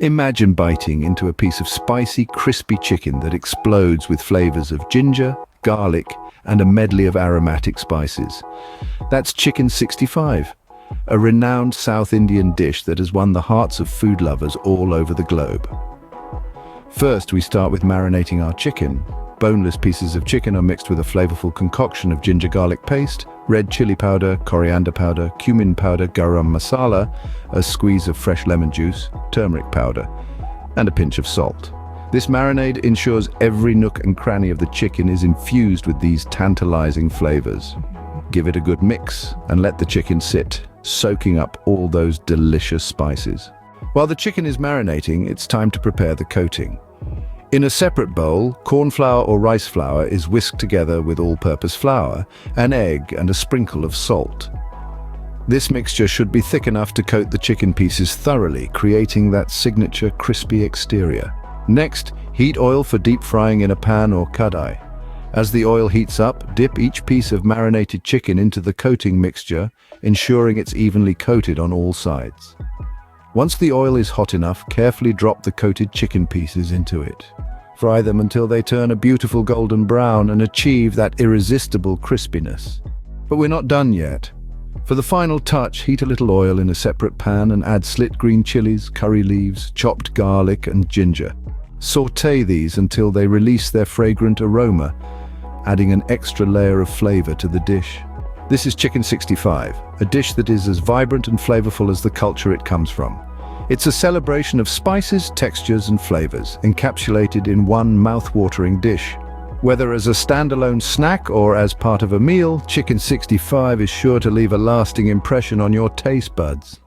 Imagine biting into a piece of spicy, crispy chicken that explodes with flavors of ginger, garlic, and a medley of aromatic spices. That's Chicken 65, a renowned South Indian dish that has won the hearts of food lovers all over the globe. First, we start with marinating our chicken. Boneless pieces of chicken are mixed with a flavorful concoction of ginger garlic paste, red chili powder, coriander powder, cumin powder, garam masala, a squeeze of fresh lemon juice, turmeric powder, and a pinch of salt. This marinade ensures every nook and cranny of the chicken is infused with these tantalizing flavors. Give it a good mix and let the chicken sit, soaking up all those delicious spices. While the chicken is marinating, it's time to prepare the coating. In a separate bowl, corn flour or rice flour is whisked together with all-purpose flour, an egg, and a sprinkle of salt. This mixture should be thick enough to coat the chicken pieces thoroughly, creating that signature crispy exterior. Next, heat oil for deep frying in a pan or kadai. As the oil heats up, dip each piece of marinated chicken into the coating mixture, ensuring it's evenly coated on all sides. Once the oil is hot enough, carefully drop the coated chicken pieces into it. Fry them until they turn a beautiful golden brown and achieve that irresistible crispiness. But we're not done yet. For the final touch, heat a little oil in a separate pan and add slit green chilies, curry leaves, chopped garlic, and ginger. Sauté these until they release their fragrant aroma, adding an extra layer of flavor to the dish. This is Chicken 65, a dish that is as vibrant and flavorful as the culture it comes from. It's a celebration of spices, textures, and flavors, encapsulated in one mouth-watering dish. Whether as a standalone snack or as part of a meal, Chicken 65 is sure to leave a lasting impression on your taste buds.